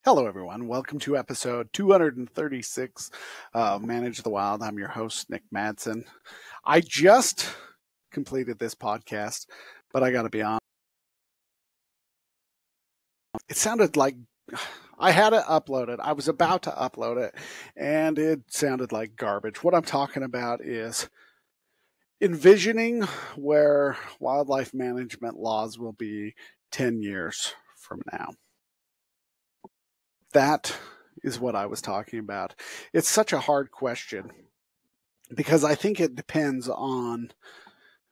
Hello, everyone. Welcome to episode 236 of Manage the Wild. I'm your host, Nick Madsen. I just completed this podcast, but I got to be honest. It sounded like I had it uploaded. I was about to upload it, and it sounded like garbage. What I'm talking about is envisioning where wildlife management laws will be 10 years from now. That is what I was talking about. It's such a hard question because I think it depends on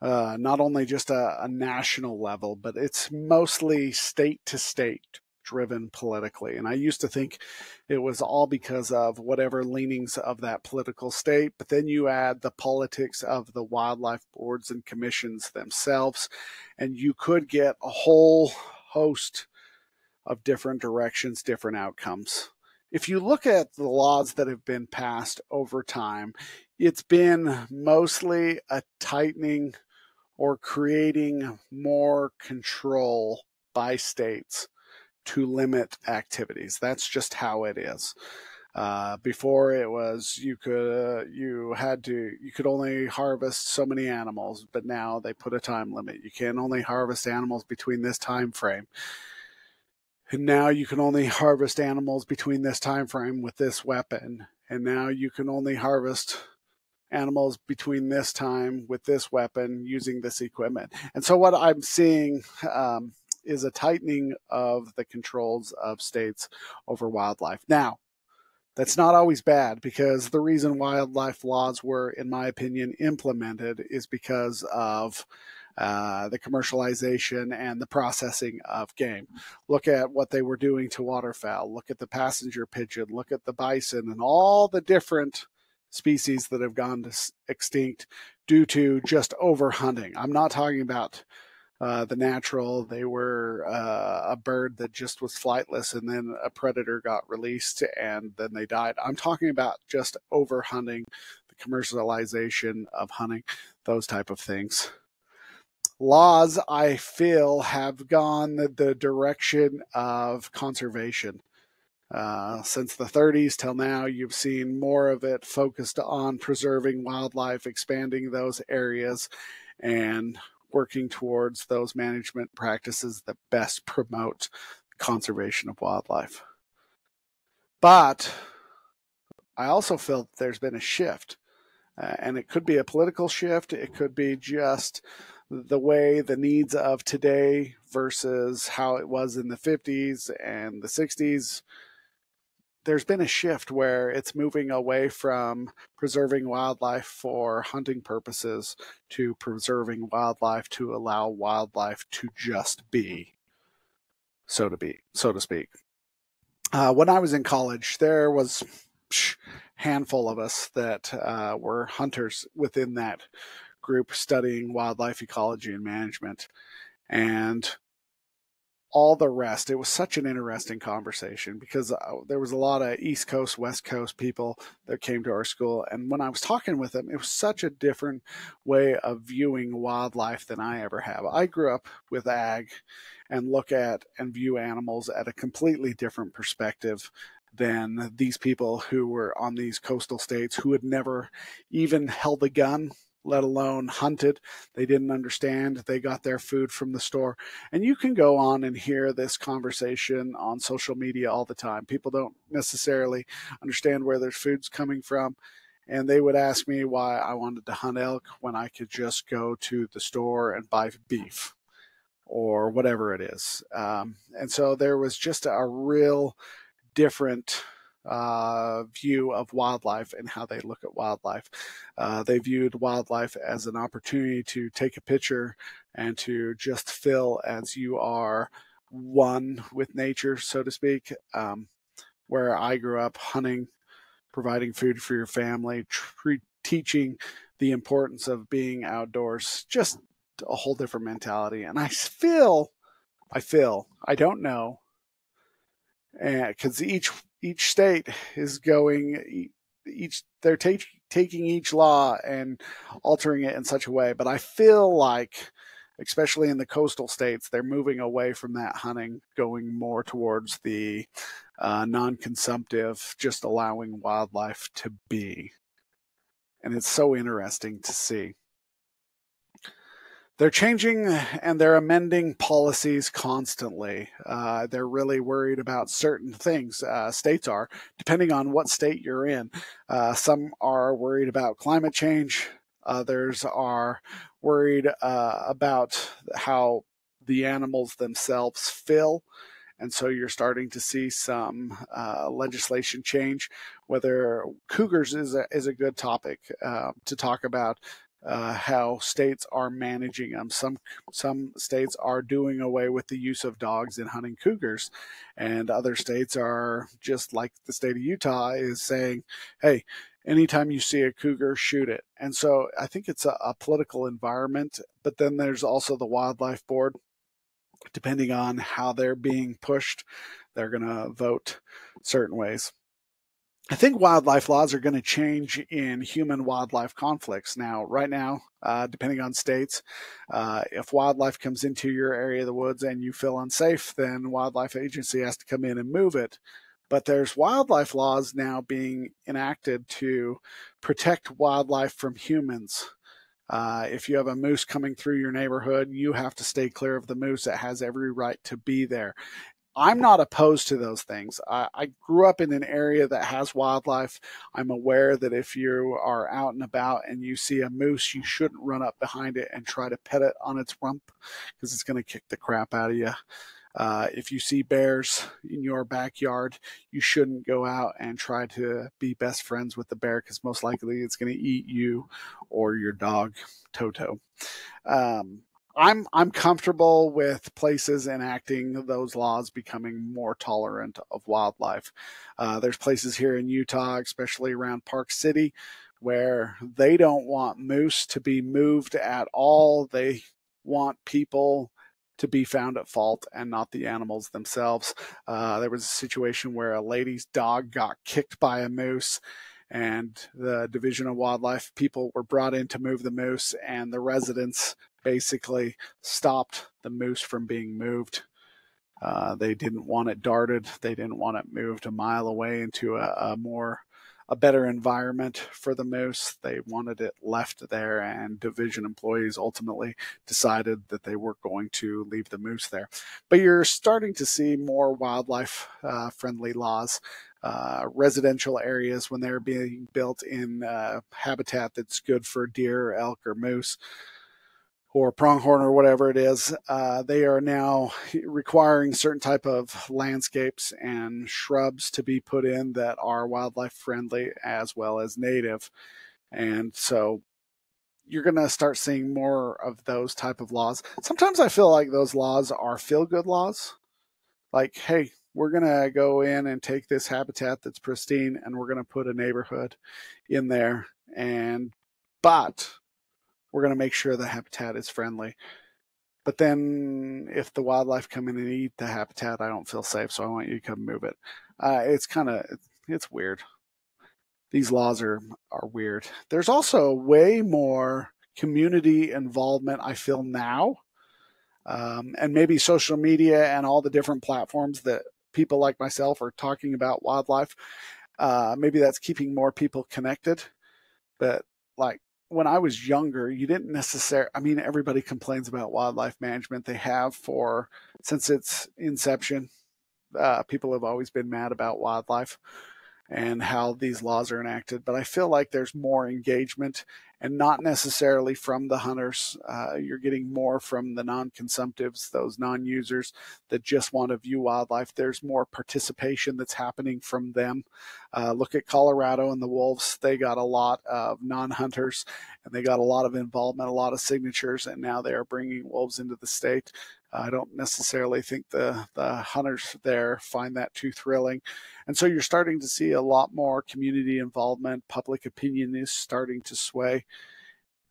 not only just a national level, but it's mostly state to state driven politically. And I used to think it was all because of whatever leanings of that political state. But then you add the politics of the wildlife boards and commissions themselves, and you could get a whole host of different directions, different outcomes. If you look at the laws that have been passed over time, it's been mostly a tightening or creating more control by states to limit activities. That's just how it is. Before it was you could only harvest so many animals, but now they put a time limit. You can only harvest animals between this time frame. And now you can only harvest animals between this time frame with this weapon. And now you can only harvest animals between this time with this weapon using this equipment. And so what I'm seeing is a tightening of the controls of states over wildlife. Now, that's not always bad, because the reason wildlife laws were, in my opinion, implemented is because of the commercialization and the processing of game. Look at what they were doing to waterfowl. Look at the passenger pigeon. Look at the bison and all the different species that have gone extinct due to just overhunting. I'm not talking about the natural. They were a bird that just was flightless, and then a predator got released and then they died. I'm talking about just overhunting, the commercialization of hunting, those type of things. Laws, I feel, have gone the direction of conservation. Since the 30s till now, you've seen more of it focused on preserving wildlife, expanding those areas, and working towards those management practices that best promote conservation of wildlife. But I also feel that there's been a shift, and it could be a political shift. It could be just the way the needs of today versus how it was in the 50s and the 60s. There's been a shift where it's moving away from preserving wildlife for hunting purposes to preserving wildlife to allow wildlife to just be, so to speak. When I was in college, there was a handful of us that were hunters within that group studying wildlife ecology and management, and all the rest. It was such an interesting conversation because there was a lot of East Coast, West Coast people that came to our school. And when I was talking with them, it was such a different way of viewing wildlife than I ever have. I grew up with ag and look at and view animals at a completely different perspective than these people who were on these coastal states who had never even held a gun, let alone hunted. They didn't understand. They got their food from the store. And you can go on and hear this conversation on social media all the time. People don't necessarily understand where their food's coming from. And they would ask me why I wanted to hunt elk when I could just go to the store and buy beef or whatever it is. And so there was just a real different view of wildlife and how they look at wildlife. They viewed wildlife as an opportunity to take a picture and to just feel as you are one with nature, so to speak. Where I grew up, hunting, providing food for your family, teaching the importance of being outdoors, just a whole different mentality. And I don't know, because each state is going, they're taking each law and altering it in such a way. But I feel like especially in the coastal states, they're moving away from that hunting, going more towards the non-consumptive, just allowing wildlife to be. And it's so interesting to see. They're changing and they're amending policies constantly. They're really worried about certain things. States are, depending on what state you're in. Some are worried about climate change. Others are worried about how the animals themselves feel. And so you're starting to see some legislation change. Whether cougars is a good topic to talk about. How states are managing them. Some states are doing away with the use of dogs in hunting cougars, and other states are just like the state of Utah is saying, "Hey, anytime you see a cougar, shoot it." And so I think it's a political environment. But then there's also the wildlife board. Depending on how they're being pushed, they're going to vote certain ways. I think wildlife laws are going to change in human wildlife conflicts. Now, right now, depending on states, if wildlife comes into your area of the woods and you feel unsafe, then wildlife agency has to come in and move it. But there's wildlife laws now being enacted to protect wildlife from humans. If you have a moose coming through your neighborhood, you have to stay clear of the moose. It has every right to be there. I'm not opposed to those things. I grew up in an area that has wildlife. I'm aware that if you are out and about and you see a moose, you shouldn't run up behind it and try to pet it on its rump because it's going to kick the crap out of you. If you see bears in your backyard, you shouldn't go out and try to be best friends with the bear because most likely it's going to eat you or your dog, Toto. I'm comfortable with places enacting those laws becoming more tolerant of wildlife. There's places here in Utah, especially around Park City, where they don't want moose to be moved at all. They want people to be found at fault and not the animals themselves. There was a situation where a lady's dog got kicked by a moose, and the Division of Wildlife people were brought in to move the moose, and the residents basically stopped the moose from being moved. They didn't want it darted. They didn't want it moved a mile away into a better environment for the moose. They wanted it left there, and division employees ultimately decided that they were going to leave the moose there. But you're starting to see more wildlife friendly laws. Residential areas, when they're being built in habitat that's good for deer, elk, or moose, or pronghorn or whatever it is, they are now requiring certain type of landscapes and shrubs to be put in that are wildlife friendly as well as native. And so you're going to start seeing more of those type of laws. Sometimes I feel like those laws are feel-good laws. Like, hey, we're going to go in and take this habitat that's pristine and we're going to put a neighborhood in there. But we're going to make sure the habitat is friendly. But then if the wildlife come in and eat the habitat, I don't feel safe, so I want you to come move it. It's weird. These laws are weird. There's also way more community involvement, I feel, now. And maybe social media and all the different platforms that people like myself are talking about wildlife. Maybe that's keeping more people connected. But like, when I was younger, you didn't necessarily, everybody complains about wildlife management. They have since its inception. People have always been mad about wildlife and how these laws are enacted. But I feel like there's more engagement, and not necessarily from the hunters. You're getting more from the non-consumptives, those non-users that just want to view wildlife. There's more participation that's happening from them. Look at Colorado and the wolves. They got a lot of non-hunters, and they got a lot of involvement, a lot of signatures, and now they are bringing wolves into the state. I don't necessarily think the hunters there find that too thrilling. And so you're starting to see a lot more community involvement. Public opinion is starting to sway.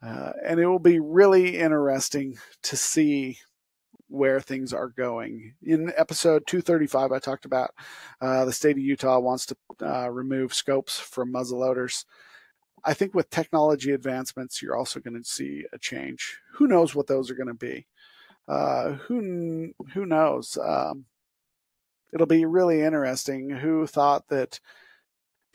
And it will be really interesting to see where things are going. In episode 235, I talked about the state of Utah wants to remove scopes from muzzleloaders. I think with technology advancements, you're also going to see a change. Who knows what those are going to be? who knows? It'll be really interesting. Who thought that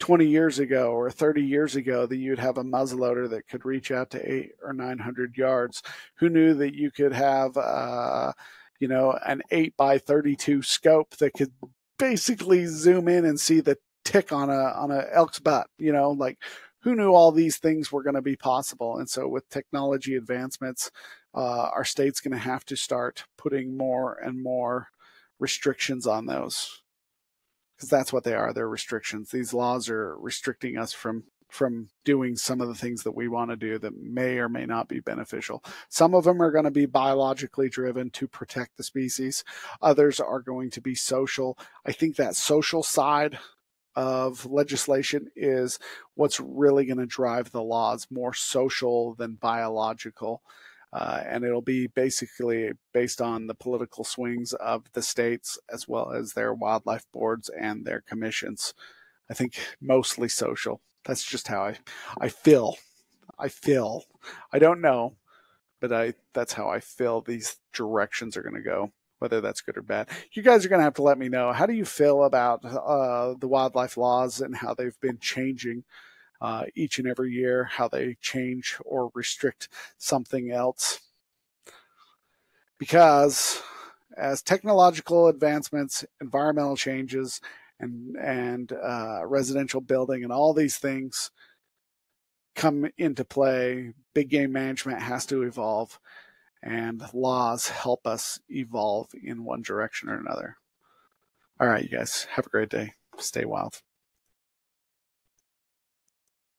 20 years ago or 30 years ago that you'd have a muzzleloader that could reach out to 800 or 900 yards? Who knew that you could have, an 8x32 scope that could basically zoom in and see the tick on a elk's butt? Like, who knew all these things were going to be possible? And so with technology advancements, our state's going to have to start putting more and more restrictions on those, because that's what they are. They're restrictions. These laws are restricting us from doing some of the things that we want to do that may or may not be beneficial. Some of them are going to be biologically driven to protect the species. Others are going to be social. I think that social side of legislation is what's really going to drive the laws, more social than biological. And it'll be basically based on the political swings of the states as well as their wildlife boards and their commissions. I think mostly social. That's just how I feel. I don't know, but that's how I feel these directions are going to go. Whether that's good or bad, you guys are going to have to let me know. How do you feel about the wildlife laws and how they've been changing each and every year? How they change or restrict something else? Because as technological advancements, environmental changes, and residential building and all these things come into play, big game management has to evolve, and laws help us evolve in one direction or another. All right, you guys, have a great day. Stay wild.